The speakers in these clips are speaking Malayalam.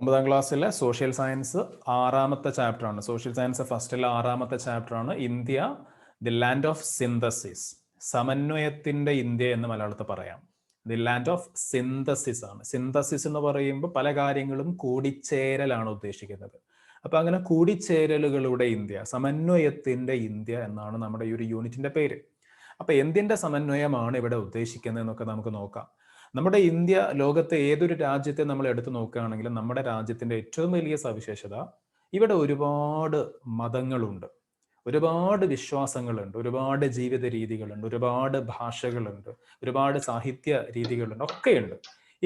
9ാം ക്ലാസ്സിലെ സോഷ്യൽ സയൻസ് 6ാമത്തെ ചാപ്റ്ററാണ്. സോഷ്യൽ സയൻസ് ഫസ്റ്റിലെ 6ാമത്തെ ചാപ്റ്ററാണ് India the land of synthesis. സമന്വയത്തിന്റെ ഇന്ത്യ എന്ന് മലയാളത്തിൽ പറയാം. ദി ലാൻഡ് ഓഫ് സിന്തസിസ് ആണ്. സിന്തസിസ് എന്ന് പറയുമ്പോൾ പല കാര്യങ്ങളും കൂടിച്ചേരലാണ് ഉദ്ദേശിക്കുന്നത്. അപ്പൊ അങ്ങനെ കൂടിച്ചേരലുകളുടെ ഇന്ത്യ, സമന്വയത്തിന്റെ ഇന്ത്യ എന്നാണ് നമ്മുടെ ഈ ഒരു യൂണിറ്റിന്റെ പേര്. അപ്പൊ എന്തിന്റെ സമന്വയമാണ് ഇവിടെ ഉദ്ദേശിക്കുന്നത് എന്നൊക്കെ നമുക്ക് നോക്കാം. നമ്മുടെ ഇന്ത്യ ലോകത്തെ ഏതൊരു രാജ്യത്തെ നമ്മൾ എടുത്തു നോക്കുകയാണെങ്കിലും നമ്മുടെ രാജ്യത്തിന്റെ ഏറ്റവും വലിയ സവിശേഷത ഇവിടെ ഒരുപാട് മതങ്ങളുണ്ട്, ഒരുപാട് വിശ്വാസങ്ങളുണ്ട്, ഒരുപാട് ജീവിത രീതികളുണ്ട്, ഒരുപാട് ഭാഷകളുണ്ട്, ഒരുപാട് സാഹിത്യ രീതികളുണ്ട്, ഒക്കെയുണ്ട്.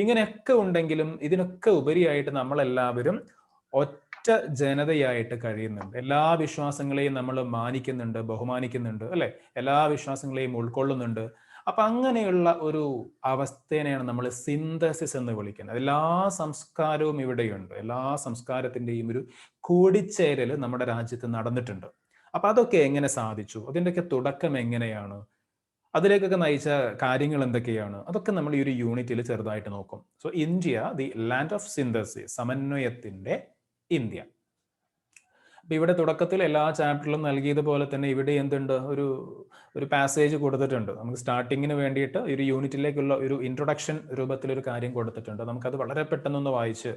ഇങ്ങനെയൊക്കെ ഉണ്ടെങ്കിലും ഇതിനൊക്കെ ഉപരിയായിട്ട് നമ്മളെല്ലാവരും ഒറ്റ ജനതയായിട്ട് കഴിയുന്നുണ്ട്. എല്ലാ വിശ്വാസങ്ങളെയും നമ്മൾ മാനിക്കുന്നുണ്ട്, ബഹുമാനിക്കുന്നുണ്ട്, അല്ലെ? എല്ലാ വിശ്വാസങ്ങളെയും ഉൾക്കൊള്ളുന്നുണ്ട്. അപ്പൊ അങ്ങനെയുള്ള ഒരു അവസ്ഥേനെയാണ് നമ്മൾ സിന്തസിസ് എന്ന് വിളിക്കുന്നത്. എല്ലാ സംസ്കാരവും ഇവിടെയുണ്ട്. എല്ലാ സംസ്കാരത്തിന്റെയും ഒരു കൂടിച്ചേരൽ നമ്മുടെ രാജ്യത്ത് നടന്നിട്ടുണ്ട്. അപ്പൊ അതൊക്കെ എങ്ങനെ സാധിച്ചു? അതിൻ്റെയൊക്കെ തുടക്കം എങ്ങനെയാണ്? അതിലേക്കൊക്കെ നയിച്ച കാര്യങ്ങൾ എന്തൊക്കെയാണ്? അതൊക്കെ നമ്മൾ ഈ ഒരു യൂണിറ്റിൽ ചെറുതായിട്ട് നോക്കും. So India the land of synthesis, സമന്വയത്തിന്റെ ഇന്ത്യ. അപ്പൊ ഇവിടെ തുടക്കത്തിൽ എല്ലാ ചാപ്റ്ററിലും നൽകിയതുപോലെ തന്നെ ഇവിടെ എന്തുണ്ട്, ഒരു പാസേജ് കൊടുത്തിട്ടുണ്ട്. നമുക്ക് സ്റ്റാർട്ടിങ്ങിന് വേണ്ടിയിട്ട് ഒരു യൂണിറ്റിലേക്കുള്ള ഒരു ഇൻട്രൊഡക്ഷൻ രൂപത്തിലൊരു കാര്യം കൊടുത്തിട്ടുണ്ട്. നമുക്കത് വളരെ പെട്ടെന്നൊന്ന് വായിച്ച്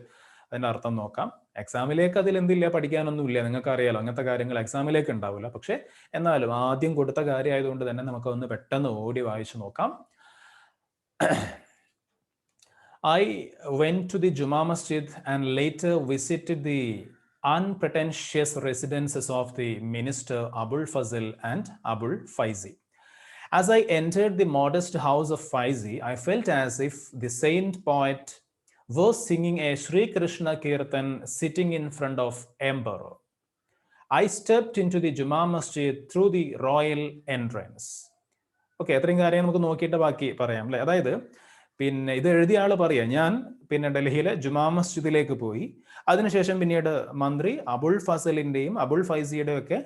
അതിന്റെ അർത്ഥം നോക്കാം. എക്സാമിലേക്ക് അതിൽ എന്തില്ല, പഠിക്കാനൊന്നുമില്ല, നിങ്ങൾക്ക് അറിയാലോ, അങ്ങനത്തെ കാര്യങ്ങൾ എക്സാമിലേക്ക് ഉണ്ടാവില്ല. പക്ഷെ എന്നാലും ആദ്യം കൊടുത്ത കാര്യമായതുകൊണ്ട് തന്നെ നമുക്കൊന്ന് പെട്ടെന്ന് ഓടി വായിച്ചു നോക്കാം. I went to the Juma Masjid and later visited the unpretentious residences of the minister Abul Fazl and Abul Faizi. As I entered the modest house of Faizi, I felt as if the saint poet was singing a Sri Krishna Kirtan sitting in front of emperor. I stepped into the Juma Masjid through the royal entrance. Okay, അത്രയും കാര്യം നമുക്ക് നോക്കിയിട്ട് ബാക്കി പറയാം, അല്ലെ? അതായത് പിന്നെ ഇത് എഴുതിയ ആള് പറയാം, ഞാൻ പിന്നെ ഡൽഹിയിലെ ജുമാ മസ്ജിദിലേക്ക് പോയി. അതിനുശേഷം പിന്നീട് മന്ത്രി അബുൾ ഫസലിന്റെയും അബുൾ ഫൈസിയുടെയും ഒക്കെ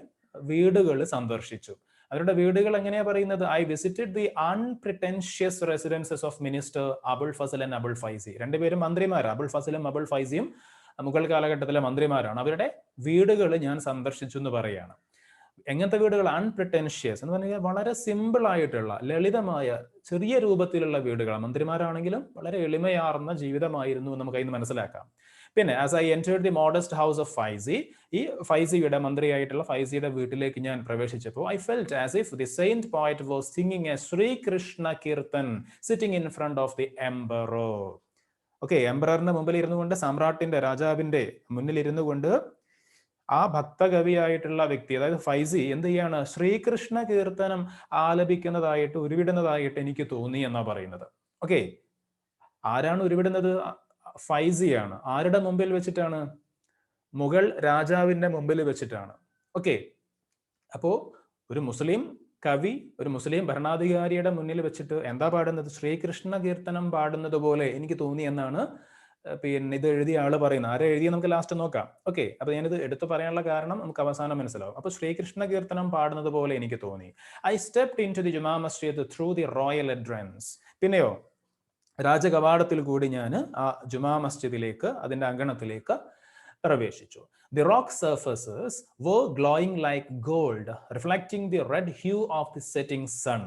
വീടുകൾ സന്ദർശിച്ചു. അവരുടെ വീടുകൾ എങ്ങനെയാ പറയുന്നത്? I visited the unpretentious residences of minister Abul Fazl and Abul Faizi. രണ്ടുപേരും മന്ത്രിമാരാണ്. അബുൾ ഫസലും അബുൾ ഫൈസിയും മുഗൾ കാലഘട്ടത്തിലെ മന്ത്രിമാരാണ്. അവരുടെ വീടുകൾ ഞാൻ സന്ദർശിച്ചു എന്ന് പറയാണ്. എങ്ങനത്തെ വീടുകൾ? അൺപ്രിറ്റൻഷ്യസ് എന്ന് പറഞ്ഞാൽ വളരെ സിമ്പിൾ ആയിട്ടുള്ള, ലളിതമായ, ചെറിയ രൂപത്തിലുള്ള വീടുകൾ. മന്ത്രിമാരാണെങ്കിലും വളരെ എളിമയാർന്ന ജീവിതമായിരുന്നു നമുക്ക് അതിന് മനസ്സിലാക്കാം. പിന്നെ as I entered the modest house of Faizi, ഈ ഫൈസിയുടെ മന്ത്രിയായിട്ടുള്ള ഫൈസിയുടെ വീട്ടിലേക്ക് ഞാൻ പ്രവേശിച്ചപ്പോൾ I felt as if the saint poet was singing a Srikrishna kirtan sitting in front of the emperor. Okay, എംപററിന്റെ മുമ്പിൽ ഇരുന്നു കൊണ്ട്, സാമ്രാട്ടിന്റെ, രാജാവിന്റെ മുന്നിൽ ഇരുന്നു കൊണ്ട് ആ ഭക്തകവിയായിട്ടുള്ള വ്യക്തി, അതായത് ഫൈസി, എന്ത് ചെയ്യാണ്? ശ്രീകൃഷ്ണ കീർത്തനം ആലപിക്കുന്നതായിട്ട്, ഉരുവിടുന്നതായിട്ട് എനിക്ക് തോന്നി എന്നാ പറയുന്നത്. ഓക്കെ, ആരാണ് ഉരുവിടുന്നത്? ഫൈസിയാണ്. ആരുടെ മുമ്പിൽ വെച്ചിട്ടാണ്? മുഗൾ രാജാവിന്റെ മുമ്പിൽ വെച്ചിട്ടാണ്. ഓക്കെ, അപ്പോ ഒരു മുസ്ലിം കവി ഒരു മുസ്ലിം ഭരണാധികാരിയുടെ മുന്നിൽ വെച്ചിട്ട് എന്താ പാടുന്നത്? ശ്രീകൃഷ്ണ കീർത്തനം പാടുന്നത് പോലെ എനിക്ക് തോന്നി എന്നാണ് പിന്നെ ഇത് എഴുതിയ ആള് പറയുന്നത്. ആരെ എഴുതിയ നമുക്ക് ലാസ്റ്റ് നോക്കാം. ഓക്കെ, അപ്പൊ ഞാനിത് എടുത്തു പറയാനുള്ള കാരണം നമുക്ക് അവസാനം മനസ്സിലാവും. അപ്പൊ ശ്രീകൃഷ്ണ കീർത്തനം പാടുന്നത് പോലെ എനിക്ക് തോന്നി. I stepped into the Juma Masjid through the royal entrance. പിന്നെയോ, രാജകവാടത്തിൽ കൂടി ഞാൻ ആ ജുമാ മസ്ജിദിലേക്ക്, അതിന്റെ അങ്കണത്തിലേക്ക് പ്രവേശിച്ചു. The rock surfaces were glowing like gold, reflecting the red hue of the setting sun.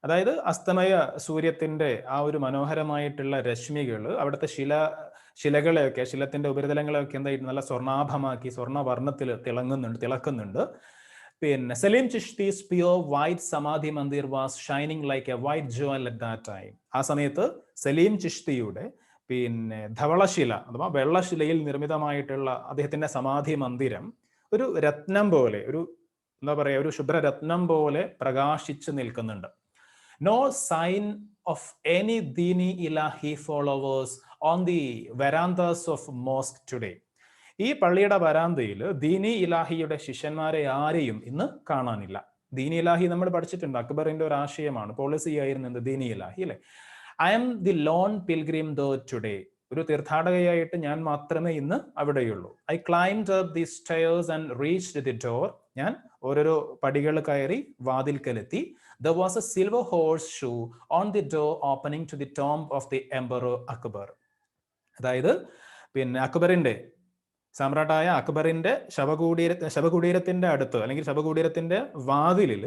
അതായത് അസ്തമയ സൂര്യത്തിന്റെ ആ ഒരു മനോഹരമായിട്ടുള്ള രശ്മികൾ അവിടുത്തെ ശിലകളെയൊക്കെ, ശിലത്തിന്റെ ഉപരിതലങ്ങളെയൊക്കെ എന്തായിട്ട് നല്ല സ്വർണ്ണാഭമാക്കി, സ്വർണ്ണവർണ്ണത്തിൽ തിളക്കുന്നുണ്ട്. പിന്നെ Saleem ചിഷ്തിസ് pure white samadhi mandir was shining like a white jewel at that time. ആ സമയത്ത് സലീം ചിഷ്തിയുടെ പിന്നെ ധവളശില അഥവാ വെള്ളശിലയിൽ നിർമ്മിതമായിട്ടുള്ള അദ്ദേഹത്തിന്റെ സമാധി മന്ദിരം ഒരു രത്നം പോലെ, ഒരു എന്താ പറയുക, ഒരു ശുഭ്രരത്നം പോലെ പ്രകാശിച്ചു നിൽക്കുന്നുണ്ട്. No sign of any Dini Ilahi followers on the verandas of mosque today. ഈ പള്ളിയുടെ വരാന്തയിൽ ദീനി ഇലാഹിയുടെ ശിഷ്യന്മാരെ ആരെയും ഇന്ന് കാണാനില്ല. ദീനി ഇലാഹി നമ്മൾ പഠിച്ചിട്ടുണ്ട്, അക്ബറിന്റെ ഒരു ആശയമാണ്, പോളിസി ആയിരുന്നു ദീനി ഇലാഹി, അല്ലെ? I am the lone pilgrim there today. ഒരു തീർത്ഥാടകയായിട്ട് ഞാൻ മാത്രമേ ഇന്ന് അവിടെയുള്ളൂ. I climbed up the stairs and reached the door. ഞാൻ ഓരോരോ പടികൾ കയറി വാതിൽക്കലെത്തി. There was a silver horseshoe on the door opening to the tomb of the Emperor Akbar. അതായത് പിന്നെ അക്ബറിന്റെ സാമ്രാട്ടായ അക്ബറിന്റെ ശവകുടീരത്തിന്റെ അടുത്ത് അല്ലെങ്കിൽ ശവകുടീരത്തിന്റെ വാതിലിൽ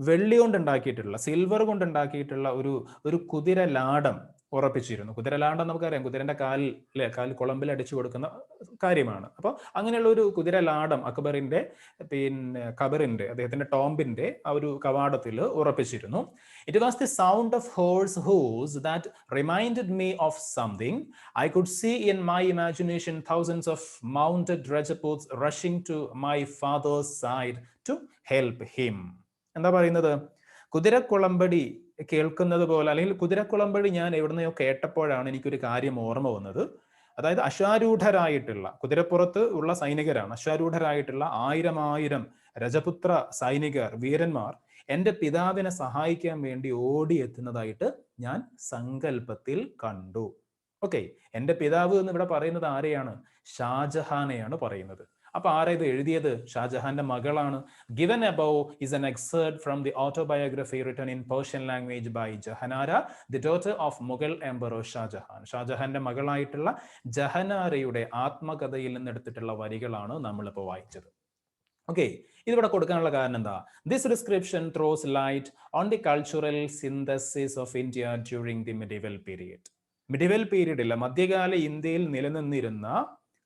വെള്ളി കൊണ്ടുണ്ടാക്കിയിട്ടുള്ള സിൽവർ കൊണ്ടുണ്ടാക്കിയിട്ടുള്ള ഒരു കുതിര ലാടം ഉറപ്പിച്ചിരുന്നു. കുതിരലാണ്ടം നമുക്കറിയാം, കുതിരന്റെ കാൽ കുളമ്പിൽ അടിച്ചു കൊടുക്കുന്ന കാര്യമാണ്. അപ്പോൾ അങ്ങനെയുള്ള ഒരു കുതിരലാടം അക്ബറിന്റെ ഖബറിന്റെ അദ്ദേഹത്തിന്റെ ടോംബിന്റെ ആ ഒരു കവാടത്തിൽ ഉറപ്പിച്ചിരുന്നു. It was the sound of horse hooves that reminded me of something. I could see in my imagination thousands of mounted Rajputs rushing to my father's side to help him. എന്താ പറയുന്നത്? കുതിരക്കുളമ്പടി കേൾക്കുന്നത് പോലെ, അല്ലെങ്കിൽ കുതിരക്കുളമ്പടി ഞാൻ എവിടുന്നയോ കേട്ടപ്പോഴാണ് എനിക്കൊരു കാര്യം ഓർമ്മ വന്നത്. അതായത് അശ്വാരൂഢരായിട്ടുള്ള, കുതിരപ്പുറത്ത് ഉള്ള സൈനികരാണ്, അശ്വാരൂഢരായിട്ടുള്ള 1000 രജപുത്ര സൈനികർ, വീരന്മാർ എൻ്റെ പിതാവിനെ സഹായിക്കാൻ വേണ്ടി ഓടിയെത്തുന്നതായിട്ട് ഞാൻ സങ്കല്പത്തിൽ കണ്ടു. ഓക്കെ, എൻ്റെ പിതാവ് എന്ന് ഇവിടെ പറയുന്നത് ആരെയാണ്? ഷാജഹാനെയാണ് പറയുന്നത്. അപ്പൊ ആരാ ഇത് എഴുതിയത്? ഷാജഹാന്റെ മകളാണ്. Given above is an excerpt from the autobiography written in Persian language by Jahanara, the daughter of Mughal Emperor Shah Jahan. ഷാജഹാന്റെ മകളായിട്ടുള്ള ജഹനാരയുടെ ആത്മകഥയിൽ നിന്ന് എടുത്തിട്ടുള്ള വരികളാണ് നമ്മളിപ്പോൾ വായിച്ചത്. ഓക്കെ, ഇതിവിടെ കൊടുക്കാനുള്ള കാരണം എന്താ? This description throws light on the cultural synthesis of India during the medieval period. Medieval പീരീഡിൽ, മധ്യകാല ഇന്ത്യയിൽ നിലനിന്നിരുന്ന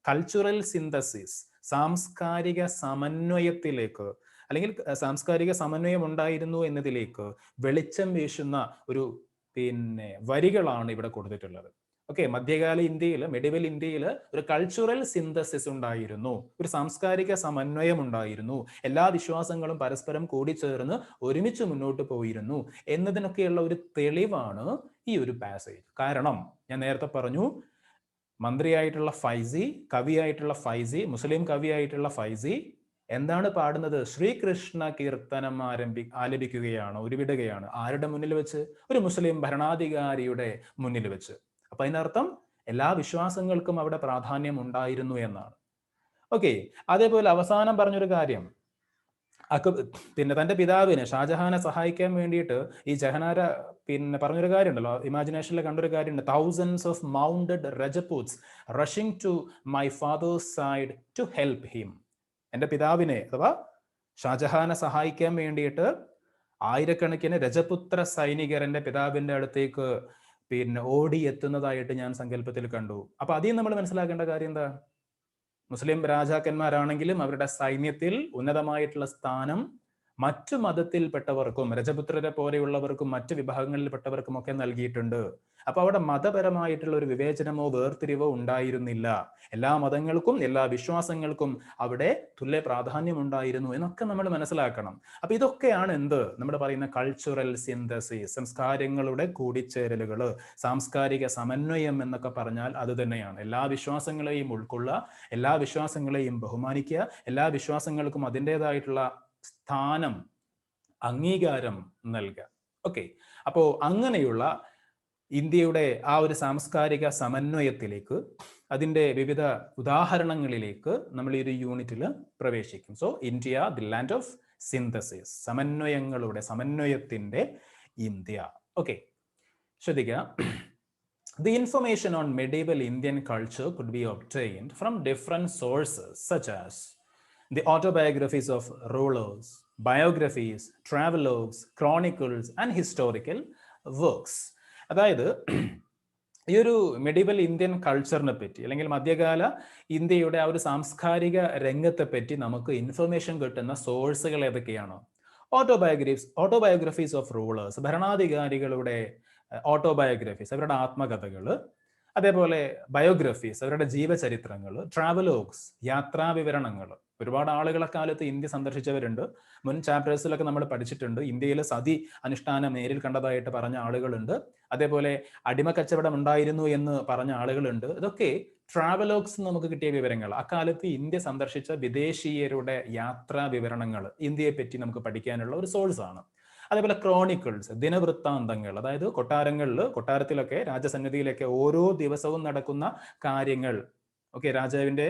കൾച്ചറൽ സിന്തസിസ്, സാംസ്കാരിക സമന്വയത്തിലേക്ക്, അല്ലെങ്കിൽ സാംസ്കാരിക സമന്വയം ഉണ്ടായിരുന്നു എന്നതിലേക്ക് വെളിച്ചം വീശുന്ന ഒരു വരികളാണ് ഇവിടെ കൊടുത്തിട്ടുള്ളത്. ഓക്കെ, മധ്യകാല ഇന്ത്യയിൽ, മെഡിവൽ ഇന്ത്യയിൽ ഒരു കൾച്ചറൽ സിന്തസിസ് ഉണ്ടായിരുന്നു, ഒരു സാംസ്കാരിക സമന്വയം ഉണ്ടായിരുന്നു, എല്ലാ വിശ്വാസങ്ങളും പരസ്പരം കൂടിച്ചേർന്ന് ഒരുമിച്ച് മുന്നോട്ട് പോയിരുന്നു എന്നതിനൊക്കെയുള്ള ഒരു തെളിവാണ് ഈ ഒരു പാസേജ്. കാരണം ഞാൻ നേരത്തെ പറഞ്ഞു, മന്ത്രിയായിട്ടുള്ള ഫൈസി, കവിയായിട്ടുള്ള ഫൈസി, മുസ്ലിം കവിയായിട്ടുള്ള ഫൈസി എന്താണ് പാടുന്നത്? ശ്രീകൃഷ്ണ കീർത്തനം ആലപിക്കുകയാണ്, ഉരുവിടുകയാണ്. ആരുടെ മുന്നിൽ വെച്ച്? ഒരു മുസ്ലിം ഭരണാധികാരിയുടെ മുന്നിൽ വെച്ച്. അപ്പൊ അതിനർത്ഥം എല്ലാ വിശ്വാസങ്ങൾക്കും അവിടെ പ്രാധാന്യം ഉണ്ടായിരുന്നു എന്നാണ്. ഓക്കെ, അതേപോലെ അവസാനം പറഞ്ഞൊരു കാര്യം, തന്റെ പിതാവിന്, ഷാജഹാനെ സഹായിക്കാൻ വേണ്ടിയിട്ട് ഈ ജഹനാര പറഞ്ഞൊരു കാര്യം ഉണ്ടല്ലോ, ഇമാജിനേഷനിൽ കണ്ടൊരു കാര്യമുണ്ട്. thousands of mounted Rajputs rushing to my father's side to help him. എൻ്റെ പിതാവിനെ അഥവാ ഷാജഹാനെ സഹായിക്കാൻ വേണ്ടിയിട്ട് ആയിരക്കണക്കിന് രജപുത്ര സൈനികർ എൻ്റെ പിതാവിന്റെ അടുത്തേക്ക് ഓടിയെത്തുന്നതായിട്ട് ഞാൻ സങ്കല്പത്തിൽ കണ്ടു. അപ്പൊ അതിൽ നമ്മൾ മനസ്സിലാക്കേണ്ട കാര്യം എന്താ? മുസ്ലിം രാജാക്കന്മാരാണെങ്കിലും അവരുടെ സൈന്യത്തിൽ ഉന്നതമായിട്ടുള്ള സ്ഥാനം മറ്റു മതത്തിൽപ്പെട്ടവർക്കും, രജപുത്രരെ പോലെയുള്ളവർക്കും മറ്റു വിഭാഗങ്ങളിൽപ്പെട്ടവർക്കും ഒക്കെ നൽകിയിട്ടുണ്ട്. അപ്പൊ അവിടെ മതപരമായിട്ടുള്ള ഒരു വിവേചനമോ വേർതിരിവോ ഉണ്ടായിരുന്നില്ല. എല്ലാ മതങ്ങൾക്കും എല്ലാ വിശ്വാസങ്ങൾക്കും അവിടെ തുല്യ പ്രാധാന്യം ഉണ്ടായിരുന്നു എന്നൊക്കെ നമ്മൾ മനസ്സിലാക്കണം. അപ്പൊ ഇതൊക്കെയാണ് എന്ത് നമ്മൾ പറയുന്ന കൾച്ചറൽ സിന്തസിസ്, സംസ്കാരങ്ങളുടെ കൂടിച്ചേരലുകൾ, സാംസ്കാരിക സമന്വയം എന്നൊക്കെ പറഞ്ഞാൽ അത് തന്നെയാണ്. എല്ലാ വിശ്വാസങ്ങളെയും ഉൾക്കൊള്ളുക, എല്ലാ വിശ്വാസങ്ങളെയും ബഹുമാനിക്കുക, എല്ലാ വിശ്വാസങ്ങൾക്കും അതിൻ്റെതായിട്ടുള്ള സ്ഥാനം, അംഗീകാരം നൽകുക. ഓക്കെ, അപ്പോ അങ്ങനെയുള്ള ഇന്ത്യയുടെ ആ ഒരു സാംസ്കാരിക സമന്വയത്തിലേക്ക്, അതിൻ്റെ വിവിധ ഉദാഹരണങ്ങളിലേക്ക് നമ്മൾ ഈ ഒരു യൂണിറ്റിൽ പ്രവേശിക്കും. So India, the land of synthesis, സമന്വയത്തിന്റെ ഇന്ത്യ. ഓക്കെ, ശ്രദ്ധിക്കുക. The information on medieval Indian culture could be obtained from different sources such as the autobiographies of rulers, biographies, travelogues, chronicles and historical works. അതായത് ഈ ഒരു മെഡിവൽ ഇന്ത്യൻ കൾച്ചറിനെ പറ്റി, അല്ലെങ്കിൽ മധ്യകാല ഇന്ത്യയുടെ ആ ഒരു സാംസ്കാരിക രംഗത്തെ പറ്റി നമുക്ക് ഇൻഫർമേഷൻ കിട്ടുന്ന സോഴ്സുകൾ ഏതൊക്കെയാണ്? ഓട്ടോബയോഗ്രഫീസ് ഓഫ് റൂളേഴ്സ്, ഭരണാധികാരികളുടെ ഓട്ടോബയോഗ്രഫീസ്, അവരുടെ ആത്മകഥകൾ. അതേപോലെ ബയോഗ്രഫീസ്, അവരുടെ ജീവചരിത്രങ്ങൾ. ട്രാവലോഗ്സ്, യാത്രാവിവരണങ്ങൾ. ഒരുപാട് ആളുകൾ അക്കാലത്ത് ഇന്ത്യ സന്ദർശിച്ചവരുണ്ട്. മുൻ ചാപ്റ്റേഴ്സിലൊക്കെ നമ്മൾ പഠിച്ചിട്ടുണ്ട്. ഇന്ത്യയിൽ സതി അനുഷ്ഠാനം നേരിൽ കണ്ടതായിട്ട് പറഞ്ഞ ആളുകളുണ്ട്. അതേപോലെ അടിമ കച്ചവടം ഉണ്ടായിരുന്നു എന്ന് പറഞ്ഞ ആളുകളുണ്ട്. ഇതൊക്കെ ട്രാവലോഗ്സ് നമുക്ക് കിട്ടിയ വിവരങ്ങൾ. അക്കാലത്ത് ഇന്ത്യ സന്ദർശിച്ച വിദേശീയരുടെ യാത്രാ വിവരണങ്ങൾ ഇന്ത്യയെ പറ്റി നമുക്ക് പഠിക്കാനുള്ള ഒരു സോഴ്സ് ആണ്. അതേപോലെ ക്രോണിക്കിൾസ്, ദിനവൃത്താന്തങ്ങൾ, അതായത് കൊട്ടാരത്തിലൊക്കെ, രാജസന്നിധിയിലൊക്കെ ഓരോ ദിവസവും നടക്കുന്ന കാര്യങ്ങൾ. ഓക്കെ, രാജാവിന്റെ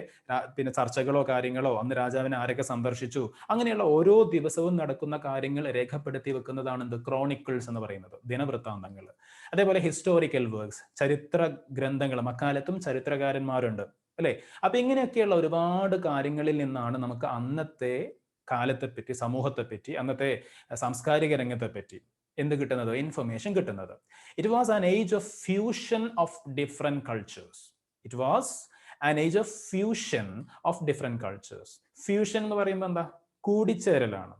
ചർച്ചകളോ കാര്യങ്ങളോ, അന്ന് രാജാവിനെ ആരൊക്കെ സന്ദർശിച്ചു, അങ്ങനെയുള്ള ഓരോ ദിവസവും നടക്കുന്ന കാര്യങ്ങൾ രേഖപ്പെടുത്തി വെക്കുന്നതാണ് എന്ത്? ക്രോണിക്കിൾസ് എന്ന് പറയുന്നത്, ദിനവൃത്താന്തങ്ങൾ. അതേപോലെ ഹിസ്റ്റോറിക്കൽ വർക്ക്സ്, ചരിത്ര ഗ്രന്ഥങ്ങൾ. അക്കാലത്തും ചരിത്രകാരന്മാരുണ്ട്. അല്ലേ? അപ്പൊ ഇങ്ങനെയൊക്കെയുള്ള ഒരുപാട് കാര്യങ്ങളിൽ നിന്നാണ് നമുക്ക് അന്നത്തെ കാലത്തെപ്പറ്റി, സമൂഹത്തെപ്പറ്റി, അന്നത്തെ സാംസ്കാരിക രംഗത്തെപ്പറ്റി എന്ത് കിട്ടുന്നത്? ഇൻഫർമേഷൻ കിട്ടുന്നത്. It was an age of fusion of different cultures. It was an age of fusion of different cultures. Fusion എന്ന് പറയുമ്പോൾ എന്താ? കൂടിച്ചേരലാണ്.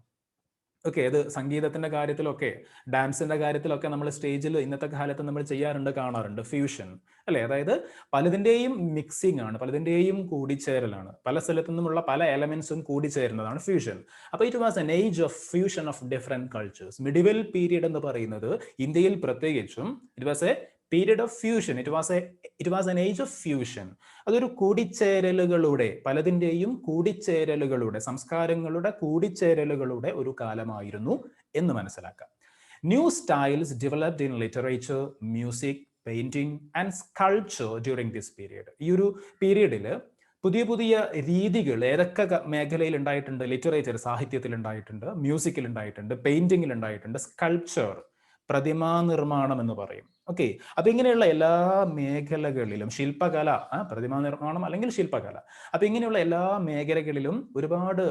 ഓക്കെ, അത് സംഗീതത്തിന്റെ കാര്യത്തിലൊക്കെ, ഡാൻസിന്റെ കാര്യത്തിലൊക്കെ നമ്മൾ സ്റ്റേജിൽ ഇന്നത്തെ കാലത്ത് നമ്മൾ ചെയ്യാറുണ്ട്, കാണാറുണ്ട് ഫ്യൂഷൻ, അല്ലെ? അതായത് പലതിന്റെയും മിക്സിംഗ് ആണ്, പലതിന്റെയും കൂടിച്ചേരലാണ്, പല സ്ഥലത്തു നിന്നുമുള്ള പല എലമെന്റ്സും കൂടിച്ചേരുന്നതാണ് ഫ്യൂഷൻ. അപ്പൊ it was an age of fusion of different cultures. Medieval period എന്ന് പറയുന്നത് ഇന്ത്യയിൽ പ്രത്യേകിച്ചും it was A period of fusion. It was an age of fusion. അതൊരു കൂടിച്ചേരലുകളുടെ, പലതിൻ്റെയും കൂടിച്ചേരലുകളുടെ, സംസ്കാരങ്ങളുടെ കൂടിച്ചേരലുകളുടെ ഒരു കാലമായിരുന്നു എന്ന് മനസ്സിലാക്കാം. New styles developed in literature, music, painting and sculpture during this period. ഈ ഒരു പീരീഡിൽ പുതിയ പുതിയ രീതികൾ ഏതൊക്കെ മേഖലയിൽ ഉണ്ടായിട്ടുണ്ട്? ലിറ്ററേച്ചർ, സാഹിത്യത്തിൽ ഉണ്ടായിട്ടുണ്ട്, മ്യൂസിക്കിൽ ഉണ്ടായിട്ടുണ്ട്, പെയിന്റിങ്ങിൽ ഉണ്ടായിട്ടുണ്ട്, സ്കൾപ്ചർ, പ്രതിമാ നിർമ്മാണം എന്ന് പറയും. ഓക്കെ, അപ്പൊ ഇങ്ങനെയുള്ള എല്ലാ മേഖലകളിലും, ശില്പകല, പ്രതിമാ നിർമ്മാണം അല്ലെങ്കിൽ ശില്പകല, അപ്പൊ ഇങ്ങനെയുള്ള എല്ലാ മേഖലകളിലും ഒരുപാട്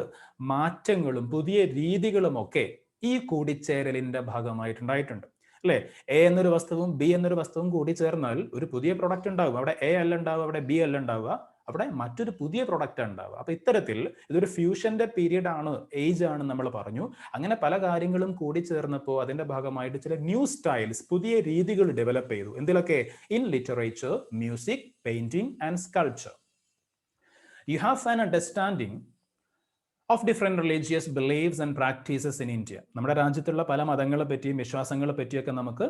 മാറ്റങ്ങളും പുതിയ രീതികളും ഒക്കെ ഈ കൂടിച്ചേരലിന്റെ ഭാഗമായിട്ടുണ്ടായിട്ടുണ്ട്, അല്ലെ? എ എന്നൊരു വസ്തുവും ബി എന്നൊരു വസ്തുവും കൂടി ചേർന്നാൽ ഒരു പുതിയ പ്രൊഡക്റ്റ് ഉണ്ടാവും. അവിടെ എ അല്ല ഉണ്ടാവുക, അവിടെ ബി അല്ല ഉണ്ടാവുക, അവിടെ മറ്റൊരു പുതിയ പ്രൊഡക്റ്റ് ഉണ്ടാവുക. അപ്പൊ ഇത്തരത്തിൽ ഇതൊരു ഫ്യൂഷന്റെ പീരീഡ് ആണ്, ഏജ് ആണ് നമ്മൾ പറഞ്ഞു. അങ്ങനെ പല കാര്യങ്ങളും കൂടി ചേർന്നപ്പോൾ അതിന്റെ ഭാഗമായിട്ട് ചില ന്യൂ സ്റ്റൈൽസ്, പുതിയ രീതികൾ ഡെവലപ്പ് ചെയ്തു. എന്തിലൊക്കെ? In literature, music, painting and sculpture. You have an understanding of different religious beliefs and practices in India. നമ്മുടെ രാജ്യത്തുള്ള പല മതങ്ങളെ പറ്റിയും വിശ്വാസങ്ങളെ പറ്റിയൊക്കെ നമുക്ക്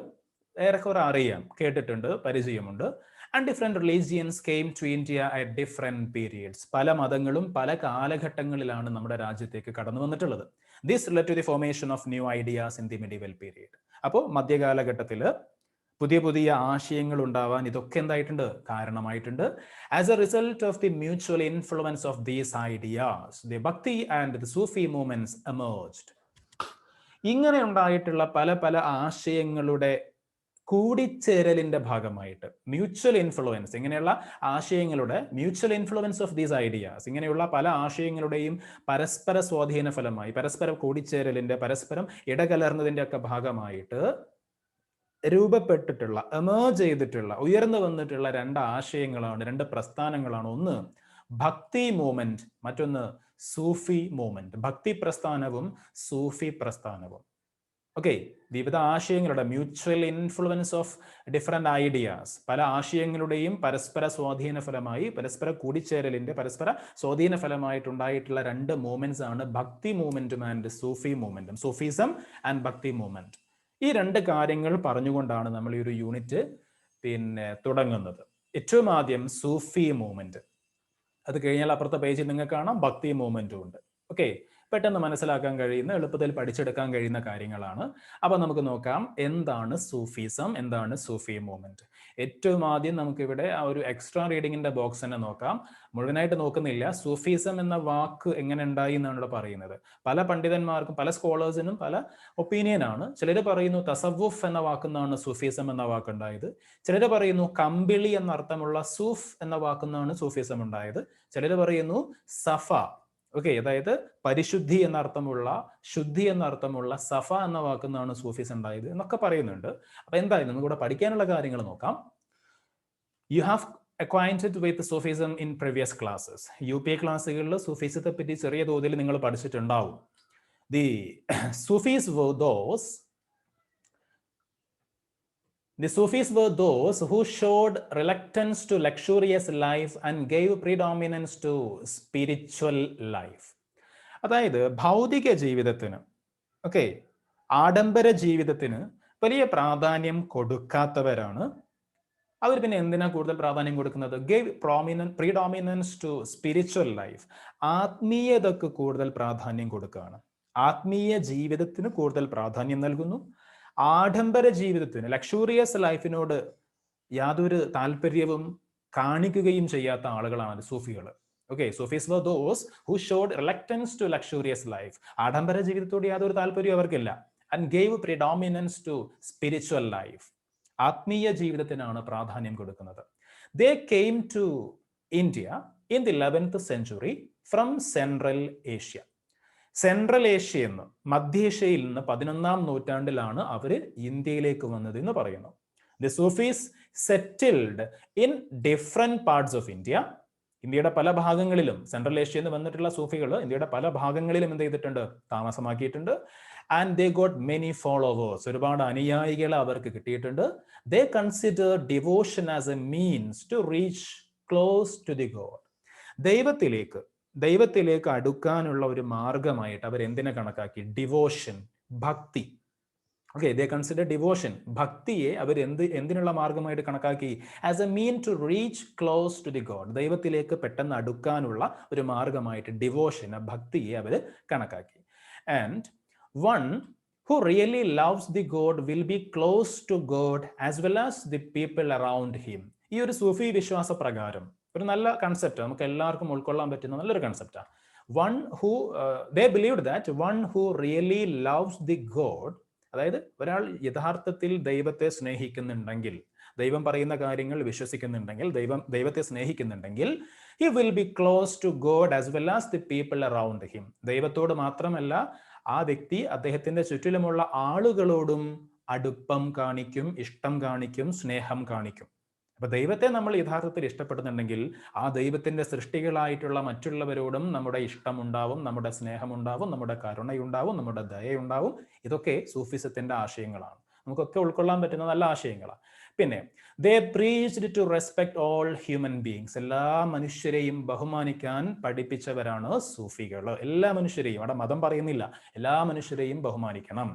ഏറെക്കുറെ അറിയാം, കേട്ടിട്ടുണ്ട്, പരിചയമുണ്ട്. And different religions came to India at different periods. പല മതങ്ങളും പല കാലഘട്ടങ്ങളിലാണ് നമ്മുടെ രാജ്യത്തേക്ക് കടന്നു വന്നിട്ടുള്ളത്. This led to the formation of new ideas in the medieval period. അപ്പോൾ മധ്യകാലഘട്ടത്തിൽ പുതിയ പുതിയ ആശയങ്ങൾ ഉണ്ടാവാൻ ഇതൊക്കെ എന്തായിട്ടുണ്ട്? കാരണമായിട്ടുണ്ട്. As a result of the mutual influence of these ideas, the bhakti and the Sufi movements emerged. ഇങ്ങനെ ഉണ്ടായിട്ടുള്ള പല പല ആശയങ്ങളുടെ കൂടിച്ചേരലിന്റെ ഭാഗമായിട്ട്, മ്യൂച്വൽ ഇൻഫ്ലുവൻസ്, ഇങ്ങനെയുള്ള ആശയങ്ങളുടെ mutual influence of these ideas, ഇങ്ങനെയുള്ള പല ആശയങ്ങളുടെയും പരസ്പര സ്വാധീന ഫലമായി, പരസ്പര കൂടിച്ചേരലിന്റെ, പരസ്പരം ഇടകലർന്നതിന്റെ ഒക്കെ ഭാഗമായിട്ട് രൂപപ്പെട്ടിട്ടുള്ള, എമേർജ് ചെയ്തിട്ടുള്ള, ഉയർന്നു വന്നിട്ടുള്ള രണ്ട് ആശയങ്ങളാണ്, രണ്ട് പ്രസ്ഥാനങ്ങളാണ്. ഒന്ന് ഭക്തി മൂവ്മെന്റ്, മറ്റൊന്ന് സൂഫി മൂവ്മെന്റ്. ഭക്തി പ്രസ്ഥാനവും സൂഫി പ്രസ്ഥാനവും. ഓക്കെ, വിവിധ ആശയങ്ങളുടെ mutual influence of different ideas, പല ആശയങ്ങളുടെയും പരസ്പര സ്വാധീന ഫലമായി, പരസ്പര കൂടിച്ചേരലിന്റെ പരസ്പര സ്വാധീന ഫലമായിട്ടുണ്ടായിട്ടുള്ള രണ്ട് മൂവ്മെന്റ്സ് ആണ് ഭക്തി മൂവ്മെന്റും ആൻഡ് സൂഫി മൂവ്മെന്റും, സൂഫിസം ആൻഡ് ഭക്തി മൂവ്മെന്റ്. ഈ രണ്ട് കാര്യങ്ങൾ പറഞ്ഞുകൊണ്ടാണ് നമ്മൾ ഈ ഒരു യൂണിറ്റ് തുടങ്ങുന്നത്. ഏറ്റവും ആദ്യം സൂഫി മൂവ്മെന്റ്, അത് കഴിഞ്ഞാൽ അപ്പുറത്തെ പേജിൽ നിങ്ങൾക്ക് കാണാം ഭക്തി മൂവ്മെന്റും ഉണ്ട്. ഓക്കെ, പെട്ടെന്ന് മനസ്സിലാക്കാൻ കഴിയുന്ന, എളുപ്പത്തിൽ പഠിച്ചെടുക്കാൻ കഴിയുന്ന കാര്യങ്ങളാണ്. അപ്പൊ നമുക്ക് നോക്കാം എന്താണ് സൂഫിസം, എന്താണ് സൂഫി മൂവ്മെന്റ്. ഏറ്റവും ആദ്യം നമുക്കിവിടെ ആ ഒരു എക്സ്ട്രാ റീഡിങ്ങിന്റെ ബോക്സ് തന്നെ നോക്കാം. മുഴുവനായിട്ട് നോക്കുന്നില്ല. സൂഫിസം എന്ന വാക്ക് എങ്ങനെ ഉണ്ടായി എന്നാണ് ഇവിടെ പറയുന്നത്. പല പണ്ഡിതന്മാർക്കും, പല സ്കോളേഴ്സിനും പല ഒപ്പീനിയൻ ആണ്. ചിലർ പറയുന്നു തസവുഫ് എന്ന വാക്കുന്നാണ് സൂഫിസം എന്ന വാക്കുണ്ടായത്. ചിലർ പറയുന്നു കമ്പിളി എന്നർത്ഥമുള്ള സൂഫ് എന്ന വാക്കുന്നാണ് സൂഫിസം ഉണ്ടായത്. ചിലർ പറയുന്നു സഫ, ഓക്കെ, അതായത് പരിശുദ്ധി എന്നർത്ഥമുള്ള, ശുദ്ധി എന്നർത്ഥമുള്ള സഫ എന്ന വാക്കുന്നാണ് സൂഫിസം ഉണ്ടായത് എന്നൊക്കെ പറയുന്നുണ്ട്. അപ്പൊ എന്തായാലും നമുക്കിവിടെ പഠിക്കാനുള്ള കാര്യങ്ങൾ നോക്കാം. You have acquainted with Sufism in previous classes. UP ക്ലാസ്സുകളിൽ സൂഫിസത്തെ പറ്റി ചെറിയ തോതിൽ നിങ്ങൾ പഠിച്ചിട്ടുണ്ടാവും. The Sufis were those who showed reluctance to luxurious life and gave predominance to spiritual life. അതായത് ഭൗതിക ജീവിതത്തിന്, ഓക്കെ, ആഡംബര ജീവിതത്തിന് വലിയ പ്രാധാന്യം കൊടുക്കാത്തവരാണ്. അവർ പിന്നെ എന്തിനാ കൂടുതൽ പ്രാധാന്യം കൊടുക്കുന്നത്? Gave predominance to spiritual life. ആത്മീയതക്ക് കൂടുതൽ പ്രാധാന്യം കൊടുക്കുകയാണ്. ആത്മീയ ജീവിതത്തിന് കൂടുതൽ പ്രാധാന്യം നൽകുന്നു. ആഡംബര ജീവിതത്തിന്, ലക്ഷൂറിയസ് ലൈഫിനോട് യാതൊരു താല്പര്യവും കാണിക്കുകയും ചെയ്യാത്ത ആളുകളാണ് സൂഫികൾ. Okay, Sufis were those who showed reluctance to luxurious life. ആഡംബര ജീവിതത്തോട് യാതൊരു താല്പര്യവും അവർക്കില്ല. And gave predominance to spiritual life. ആത്മീയ ജീവിതത്തിനാണ് പ്രാധാന്യം കൊടുക്കുന്നത്. They came to India in the 11th century from Central Asia. Central ഏഷ്യയിൽ നിന്ന്, മധ്യേഷ്യയിൽ നിന്ന് 11ാം നൂറ്റാണ്ടിലാണ് അവർ ഇന്ത്യയിലേക്ക് വന്നത് എന്ന് പറയുന്നു. The Sufis settled in different parts of India. ഇന്ത്യയുടെ പല ഭാഗങ്ങളിലും, സെൻട്രൽ ഏഷ്യയിൽ നിന്ന് വന്നിട്ടുള്ള സൂഫികൾ ഇന്ത്യയുടെ പല ഭാഗങ്ങളിലും എന്ത് ചെയ്തിട്ടുണ്ട്? താമസമാക്കിയിട്ടുണ്ട്. And they got many followers, ഒരുപാട് അനുയായികളെ അവർക്ക് കിട്ടിയിട്ടുണ്ട്. They consider devotion as a means to reach close to the god. ദൈവത്തിലേക്ക് അടുക്കാനുള്ള ഒരു മാർഗമായിട്ട് അവർ എന്തിനെ കണക്കാക്കി? ഡിവോഷൻ, ഭക്തി. ഓക്കെ, ദേ കൺസിഡർ ഡിവോഷൻ, ഭക്തിയെ അവർ എന്തിനുള്ള മാർഗമായിട്ട് കണക്കാക്കി? As a mean to reach close to the god. ദൈവത്തിലേക്ക് പെട്ടെന്ന് അടുക്കാനുള്ള ഒരു മാർഗമായിട്ട് ഡിവോഷൻ, ഭക്തിയെ അവർ കണക്കാക്കി. And one who really loves the God will be close to God as well as the people around him. ഈ ഒരു സൂഫി വിശ്വാസ പ്രകാരം ഒരു നല്ല കൺസെപ്റ്റ്, നമുക്ക് എല്ലാവർക്കും ഉൾക്കൊള്ളാൻ പറ്റുന്ന നല്ലൊരു കൺസെപ്റ്റാണ്. they believed that one who really loves the God, അതായത് ഒരാൾ യഥാർത്ഥത്തിൽ ദൈവത്തെ സ്നേഹിക്കുന്നുണ്ടെങ്കിൽ, ദൈവം പറയുന്ന കാര്യങ്ങൾ വിശ്വസിക്കുന്നുണ്ടെങ്കിൽ, ദൈവത്തെ സ്നേഹിക്കുന്നുണ്ടെങ്കിൽ, he will be close to God as well as the people around him. ദൈവത്തോട് മാത്രമല്ല, ആ വ്യക്തി അദ്ദേഹത്തിന്റെ ചുറ്റിലുമുള്ള ആളുകളോടും അടുപ്പം കാണിക്കും, ഇഷ്ടം കാണിക്കും, സ്നേഹം കാണിക്കും. അപ്പൊ ദൈവത്തെ നമ്മൾ യഥാർത്ഥത്തിൽ ഇഷ്ടപ്പെടുന്നുണ്ടെങ്കിൽ ആ ദൈവത്തിന്റെ സൃഷ്ടികളായിട്ടുള്ള മറ്റുള്ളവരോടും നമ്മുടെ ഇഷ്ടമുണ്ടാവും, നമ്മുടെ സ്നേഹമുണ്ടാവും, നമ്മുടെ കരുണയുണ്ടാവും, നമ്മുടെ ദയയുണ്ടാവും. ഇതൊക്കെ സൂഫിസത്തിന്റെ ആശയങ്ങളാണ്, നമുക്കൊക്കെ ഉൾക്കൊള്ളാൻ പറ്റുന്ന നല്ല ആശയങ്ങളാണ്. പിന്നെ they preached to respect all human beings. എല്ലാ മനുഷ്യരെയും ബഹുമാനിക്കാൻ പഠിപ്പിച്ചവരാണ് സൂഫികൾ. എല്ലാ മനുഷ്യരെയും, അവിടെ മതം പറയുന്നില്ല, എല്ലാ മനുഷ്യരെയും ബഹുമാനിക്കണം.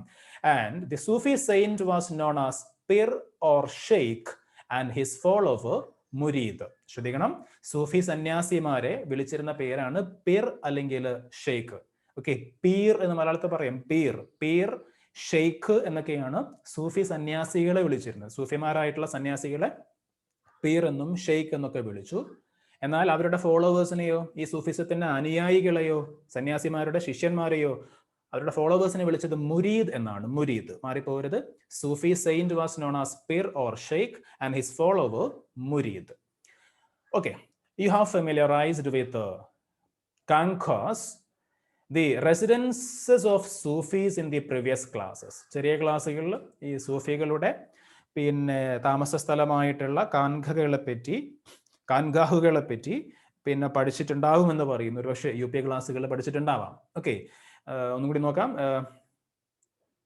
And the Sufi saint was known as pir or sheikh and his follower murid. ശ്രദ്ധിക്കണം, സൂഫി സന്യാസിമാരെ വിളിച്ചിരുന്ന പേരാണ് പിർ അല്ലെങ്കിൽ ഷെയ്ഖ്. ഓക്കെ, പീർ എന്ന് മലയാളത്തിൽ പറയും, പീർ, ഷെയ്ഖ് എന്നൊക്കെയാണ് സൂഫി സന്യാസികളെ വിളിച്ചിരുന്നത്. സൂഫിമാരായിട്ടുള്ള സന്യാസികളെ പീർ എന്നും ഷെയ്ഖ് എന്നൊക്കെ വിളിച്ചു. എന്നാൽ അവരുടെ ഫോളോവേഴ്സിനെയോ, ഈ സൂഫിസത്തിന്റെ അനുയായികളെയോ, സന്യാസിമാരുടെ ശിഷ്യന്മാരെയോ, അവരുടെ ഫോളോവേഴ്സിനെ വിളിച്ചത് മുരീദ് എന്നാണ്. മുരീദ്, മാറിപ്പോരുത്. Sufi saint was known as pir or sheikh and his follower murid. Okay, you have familiarised with khanqahs, the residences of Sufis in the previous classes. ചെറിയ ക്ലാസ്സുകളിൽ ഈ സൂഫികളുടെ പിന്നെ താമസ സ്ഥലമായിട്ടുള്ള കാൻഗാഹുകളെ പറ്റി പിന്നെ പഠിച്ചിട്ടുണ്ടാവുമെന്ന് പറയുന്നു. ഒരു പക്ഷേ UP ക്ലാസ്സുകൾ പഠിച്ചിട്ടുണ്ടാവാം. ഓക്കെ, ഒന്നും കൂടി നോക്കാം.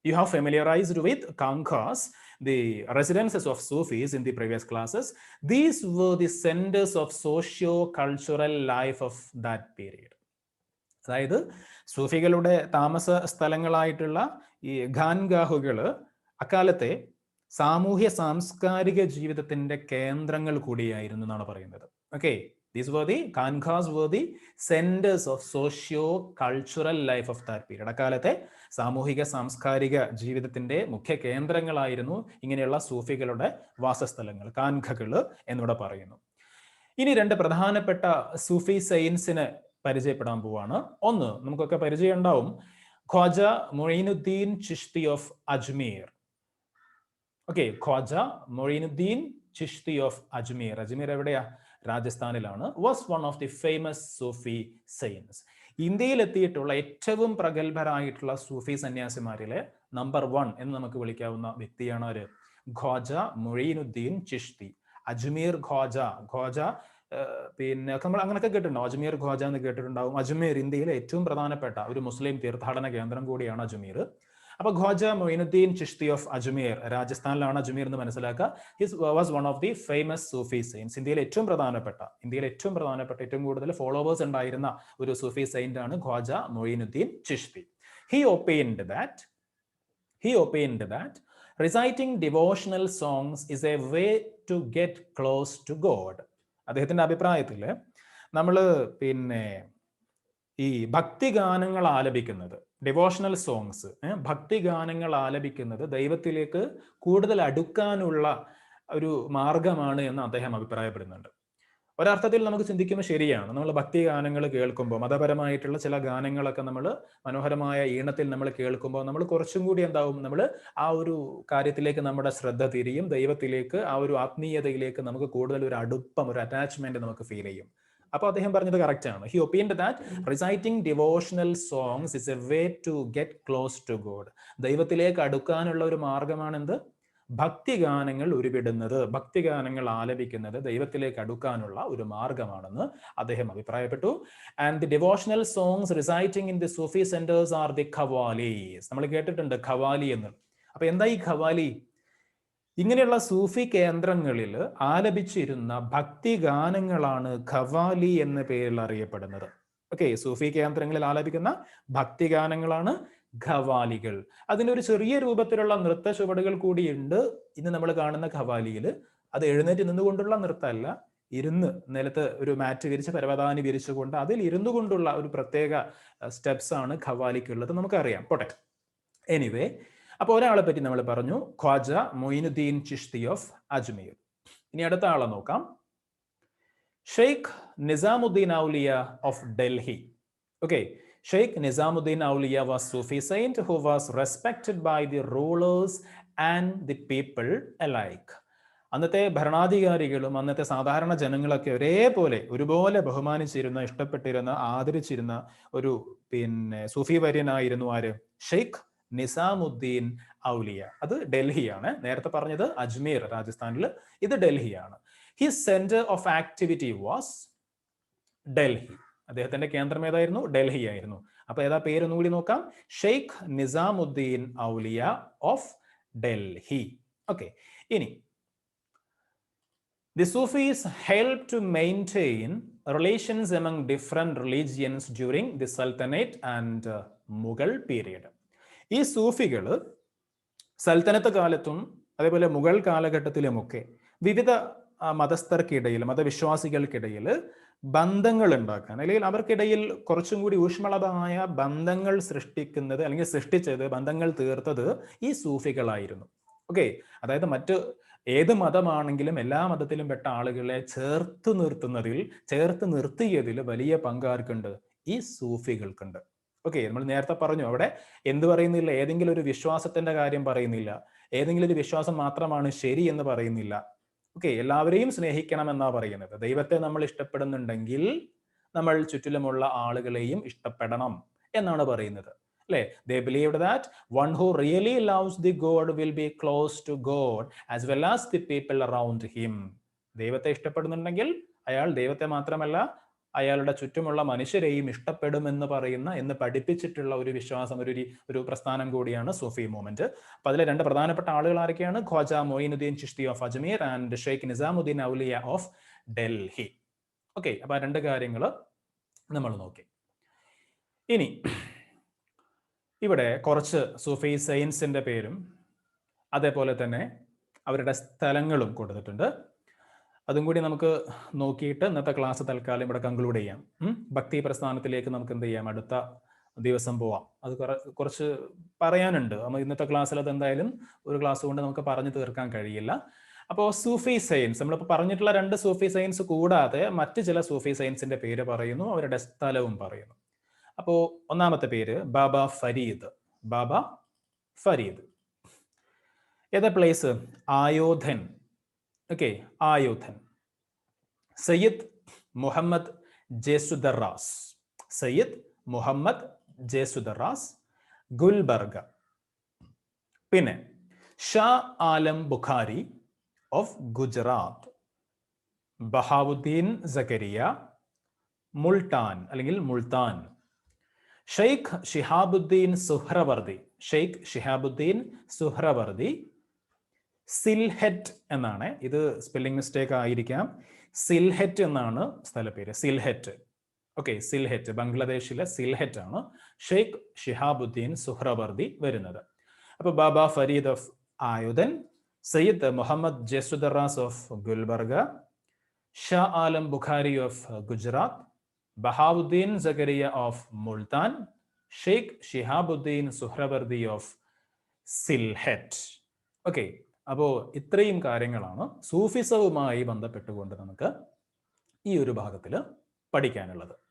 You have familiarized with Kankas, the residences of Sufis in the previous classes. These were the centers of socio-cultural life of that period. അതായത് സൂഫികളുടെ താമസ സ്ഥലങ്ങളായിട്ടുള്ള ഈ ഖാൻഗാഹുകള് അക്കാലത്തെ സാമൂഹ്യ സാംസ്കാരിക ജീവിതത്തിന്റെ കേന്ദ്രങ്ങൾ കൂടിയായിരുന്നു എന്നാണ് പറയുന്നത്. Okay, these were the Kankas were the centers of socio-cultural life of that period. അക്കാലത്തെ സാമൂഹിക സാംസ്കാരിക ജീവിതത്തിന്റെ മുഖ്യ കേന്ദ്രങ്ങളായിരുന്നു ഇങ്ങനെയുള്ള സൂഫികളുടെ വാസസ്ഥലങ്ങൾ, കാൻഖകള് എന്നിവിടെ പറയുന്നു. ഇനി രണ്ട് പ്രധാനപ്പെട്ട സൂഫി സെയിൻസിനെ പരിചയപ്പെടാൻ പോവാണ്. ഒന്ന് നമുക്കൊക്കെ പരിചയം ഉണ്ടാവും, Khwaja Moinuddin Chishti of Ajmer. Okay, Khwaja Moinuddin Chishti of Ajmer. Ajmer എവിടെയാ? രാജസ്ഥാനിലാണ്. Was one of the famous Sufi saints. ഇന്ത്യയിൽ എത്തിയിട്ടുള്ള ഏറ്റവും പ്രഗത്ഭരായിട്ടുള്ള സൂഫി സന്യാസിമാരിലെ നമ്പർ 1 എന്ന് നമുക്ക് വിളിക്കാവുന്ന വ്യക്തിയാണ് ആര്? ഖ്വാജ മൊയ്നുദ്ദീൻ ചിശ്തി. അജ്മീർ ഖ്വാജ പിന്നെ നമ്മൾ അങ്ങനെയൊക്കെ കേട്ടിട്ടുണ്ടാവും. അജ്മീർ ഖ്വാജ എന്ന് കേട്ടിട്ടുണ്ടാവും. അജ്മീർ ഇന്ത്യയിലെ ഏറ്റവും പ്രധാനപ്പെട്ട ഒരു മുസ്ലിം തീർത്ഥാടന കേന്ദ്രം കൂടിയാണ് അജ്മീർ. അപ്പൊ ഖ്വാജ മൊയ്നുദ്ദീൻ ചിശ്തി ഓഫ് അജ്മീർ, രാജസ്ഥാനിലാണ് അജ്മീർ എന്ന് മനസ്സിലാക്കുക. His was one of the famous Sufi saints. ഇന്ത്യയിലെ ഏറ്റവും പ്രധാനപ്പെട്ട ഏറ്റവും കൂടുതൽ ഫോളോവേഴ്സ് ഉണ്ടായിരുന്ന ഒരു സൂഫി സെയിന്റ് ആണ് Khwaja Moinuddin Chishti. He opined that reciting devotional songs is a way to get close to God. അദ്ദേഹത്തിന്റെ അഭിപ്രായത്തിൽ നമ്മൾ പിന്നെ ഈ ഭക്തിഗാനങ്ങൾ ആലപിക്കുന്നത്, ഡിവോഷണൽ സോങ്സ്, ഭക്തിഗാനങ്ങൾ ആലപിക്കുന്നത് ദൈവത്തിലേക്ക് കൂടുതൽ അടുക്കാനുള്ള ഒരു മാർഗമാണ് എന്ന് അദ്ദേഹം അഭിപ്രായപ്പെടുന്നുണ്ട്. ഒരർത്ഥത്തിൽ നമുക്ക് ചിന്തിക്കുമ്പോൾ ശരിയാണ്. നമ്മൾ ഭക്തി ഗാനങ്ങൾ കേൾക്കുമ്പോൾ, മതപരമായിട്ടുള്ള ചില ഗാനങ്ങളൊക്കെ നമ്മൾ മനോഹരമായ ഈണത്തിൽ നമ്മൾ കേൾക്കുമ്പോൾ നമ്മൾ കുറച്ചും കൂടി എന്താവും, നമ്മൾ ആ ഒരു കാര്യത്തിലേക്ക് നമ്മുടെ ശ്രദ്ധ തിരിയും, ദൈവത്തിലേക്ക്, ആ ഒരു ആത്മീയതയിലേക്ക് നമുക്ക് കൂടുതൽ ഒരു അടുപ്പം, ഒരു അറ്റാച്ച്മെന്റ് നമുക്ക് ഫീൽ ചെയ്യും. അപ്പോൾ അദ്ദേഹം പറഞ്ഞത് കറക്റ്റ് ആണ്. He opined that reciting devotional songs is a way to get close to god. ദൈവത്തിലേക്ക് അടുക്കാനുള്ള ഒരു മാർഗമാണ് എന്ത്? ഭക്തിഗാനങ്ങൾ ഉരുവിടുന്നത്, ഭക്തിഗാനങ്ങൾ ആലപിക്കുന്നത് ദൈവത്തിലേക്ക് അടുക്കാനുള്ള ഒരു മാർഗമാണെന്ന് അദ്ദേഹം അഭിപ്രായപ്പെട്ടു. And the devotional songs reciting in the Sufi centres are the qawwalis. നമ്മൾ കേട്ടിട്ടുണ്ട് ഖവാലി എന്ന്. അപ്പൊ എന്താ ഈ ഖവാലി? ഇങ്ങനെയുള്ള സൂഫി കേന്ദ്രങ്ങളിൽ ആലപിച്ചിരുന്ന ഭക്തിഗാനങ്ങളാണ് ഖവാലി എന്ന പേരിൽ അറിയപ്പെടുന്നത്. ഓക്കെ, സൂഫി കേന്ദ്രങ്ങളിൽ ആലപിക്കുന്ന ഭക്തിഗാനങ്ങളാണ് ഖവാലികൾ. അതിനൊരു ചെറിയ രൂപത്തിലുള്ള നൃത്ത ചുവടുകൾ കൂടിയുണ്ട് ഇന്ന് നമ്മൾ കാണുന്ന ഖവാലിയിൽ. അത് എഴുന്നേറ്റ് നിന്നുകൊണ്ടുള്ള നൃത്തമല്ല, ഇരുന്ന് നിലത്ത് ഒരു മാറ്റ് വിരിച്ച് പരവതാനി വിരിച്ചുകൊണ്ട് അതിൽ ഇരുന്നു കൊണ്ടുള്ള ഒരു പ്രത്യേക സ്റ്റെപ്സ് ആണ് ഖവാലിക്കുള്ളത്, നമുക്കറിയാം. പോട്ടെ, എനിവേ, അപ്പോൾ ഒരാളെ പറ്റി നമ്മൾ പറഞ്ഞു, ഖ്വാജ മൊയിനുദ്ദീൻ ചിശ്തി ഓഫ് അജ്മീർ. ഇനി അടുത്ത ആളെ നോക്കാം, Sheikh Nizamuddin Auliya of Delhi. Okay, Sheikh Nizamuddin Auliya was Sufi saint who was respected by the rulers and the people alike. അന്നത്തെ ഭരണാധികാരികളും അന്നത്തെ സാധാരണ ജനങ്ങളൊക്കെ ഒരുപോലെ ബഹുമാനിച്ചിരുന്ന, ഇഷ്ടപ്പെട്ടിരുന്ന, ആദരിച്ചിരുന്ന ഒരു സൂഫി വര്യനായിരുന്നു ആര്? ഷെയ്ഖ് നിസാമുദ്ദീൻ ഔലിയ. അത് ഡൽഹിയാണ്. നേരത്തെ പറഞ്ഞത് അജ്മീർ രാജസ്ഥാനിൽ, ഇത് ഡൽഹിയാണ്. His centre of activity was Delhi. അദ്ദേഹത്തിന്റെ കേന്ദ്രം ഏതായിരുന്നു? ഡൽഹി ആയിരുന്നു. അപ്പൊ ഏതാ പേരൊന്നും കൂടി നോക്കാം, ഷെയ്ഖ് നിസാമുദ്ദീൻ ഔലിയ ഓഫ് ഡൽഹി. ഓക്കെ, ഇനി the Sufis helped to maintain relations among different religions during the Sultanate and Mughal period. ഈ സൂഫികൾ സൽത്തനത്ത് കാലത്തും അതേപോലെ മുഗൾ കാലഘട്ടത്തിലുമൊക്കെ വിവിധ മതസ്ഥർക്കിടയിൽ, മതവിശ്വാസികൾക്കിടയിൽ ബന്ധങ്ങൾ ഉണ്ടാക്കാൻ, അല്ലെങ്കിൽ അവർക്കിടയിൽ കുറച്ചും കൂടി ഊഷ്മളമായ ബന്ധങ്ങൾ സൃഷ്ടിക്കുന്നത്, അല്ലെങ്കിൽ സൃഷ്ടിച്ചത്, ബന്ധങ്ങൾ തീർത്തത് ഈ സൂഫികളായിരുന്നു. ഓക്കെ, അതായത് മറ്റ് ഏത് മതമാണെങ്കിലും എല്ലാ മതത്തിലും പെട്ട ആളുകളെ ചേർത്ത് നിർത്തിയതിൽ വലിയ പങ്കാർക്കുണ്ട്? ഈ സൂഫികൾക്കുണ്ട്. ഓക്കെ, നമ്മൾ നേരത്തെ പറഞ്ഞു, അവിടെ എന്ത് പറയുന്നില്ല, ഏതെങ്കിലും ഒരു വിശ്വാസത്തിന്റെ കാര്യം പറയുന്നില്ല, ഏതെങ്കിലും ഒരു വിശ്വാസം മാത്രമാണ് ശരി എന്ന് പറയുന്നില്ല. ഓക്കെ, എല്ലാവരെയും സ്നേഹിക്കണം എന്നാ പറയുന്നത്. ദൈവത്തെ നമ്മൾ ഇഷ്ടപ്പെടുന്നുണ്ടെങ്കിൽ നമ്മൾ ചുറ്റിലുമുള്ള ആളുകളെയും ഇഷ്ടപ്പെടണം എന്നാണ് പറയുന്നത്, അല്ലെ? They believed that one who really loves the God will be close to God as well as the people around him. ദൈവത്തെ ഇഷ്ടപ്പെടുന്നുണ്ടെങ്കിൽ അയാൾ ദൈവത്തെ മാത്രമല്ല അയാളുടെ ചുറ്റുമുള്ള മനുഷ്യരെയും ഇഷ്ടപ്പെടുമെന്ന് എന്ന് പഠിപ്പിച്ചിട്ടുള്ള ഒരു വിശ്വാസം, ഒരു പ്രസ്ഥാനം കൂടിയാണ് സൂഫി മൂവ്മെന്റ്. അപ്പൊ അതിലെ രണ്ട് പ്രധാനപ്പെട്ട ആളുകൾ ആരൊക്കെയാണ്? Khwaja Moinuddin Chishti of Ajmer and Sheikh Nizamuddin Auliya of Delhi. Okay, അപ്പൊ രണ്ട് കാര്യങ്ങൾ നമ്മൾ നോക്കി. ഇനി ഇവിടെ കുറച്ച് സൂഫി സെയിൻസിന്റെ പേരും അതേപോലെ തന്നെ അവരുടെ സ്ഥലങ്ങളും കൊടുത്തിട്ടുണ്ട്. അതും കൂടി നമുക്ക് നോക്കിയിട്ട് ഇന്നത്തെ ക്ലാസ് തൽക്കാലം ഇവിടെ കൺക്ലൂഡ് ചെയ്യാം. ഭക്തി പ്രസ്ഥാനത്തിലേക്ക് നമുക്ക് എന്ത് ചെയ്യാം, അടുത്ത ദിവസം പോവാം. അത് കുറച്ച് പറയാനുണ്ട്. ഇന്നത്തെ ക്ലാസ്സിൽ അത് എന്തായാലും ഒരു ക്ലാസ് കൊണ്ട് നമുക്ക് പറഞ്ഞു തീർക്കാൻ കഴിയില്ല. അപ്പോൾ സൂഫി സയൻസ്, നമ്മളിപ്പോൾ പറഞ്ഞിട്ടുള്ള രണ്ട് സൂഫി സയൻസ് കൂടാതെ മറ്റ് ചില സൂഫി സയൻസിന്റെ പേര് പറയുന്നു, അവരുടെ സ്ഥലവും പറയുന്നു. അപ്പോൾ ഒന്നാമത്തെ പേര് ബാബ ഫരീദ്. ബാബ ഫരീദ് ഏതാ പ്ലേസ്? ആയോധൻ. ഓക്കെ, ആയോധൻ. സയ്യിദ് മുഹമ്മദ് ജേസുദറാസ്. സയ്യിദ് മുഹമ്മദ് ജേസുദറാസ്, ഗുൽബർഗ. പിന്നെ ഷാ ആലം ബുഖാരി ഓഫ് ഗുജറാത്ത്. ബഹാവുദ്ദീൻ സക്കരിയ, മുൾട്ടാൻ അല്ലെങ്കിൽ മുൾത്താൻ. ഷെയ്ഖ് ഷിഹാബുദ്ദീൻ സുഹ്രവർദി. ഷെയ്ഖ് ഷിഹാബുദ്ദീൻ സുഹ്രവർദി, സിൽഹെറ്റ് എന്നാണ്. ഇത് സ്പെല്ലിംഗ് മിസ്റ്റേക്ക് ആയിരിക്കാം. സിൽഹെറ്റ് എന്നാണ് സ്ഥലപ്പേര്, സിൽഹെറ്റ്. ഓക്കെ, സിൽഹെറ്റ് ബംഗ്ലാദേശിലെ സിൽഹെറ്റ് ആണ് ഷെയ്ഖ് ഷിഹാബുദ്ദീൻ സുഹ്രവർദി വരുന്നത്. അപ്പൊ Baba Farid of Ajodhan, Syed Muhammad Gesudaraz of Gulbarga, Shah Alam Bukhari of Gujarat, Bahauddin Zakariya of Multan, Sheikh Shihabuddin Suhrawardi of Sylhet. Okay, അപ്പോൾ ഇത്രയും കാര്യങ്ങളാണ് സൂഫിസവുമായി ബന്ധപ്പെട്ടുകൊണ്ട് നമുക്ക് ഈ ഒരു ഭാഗത്തിൽ പഠിക്കാനുള്ളത്.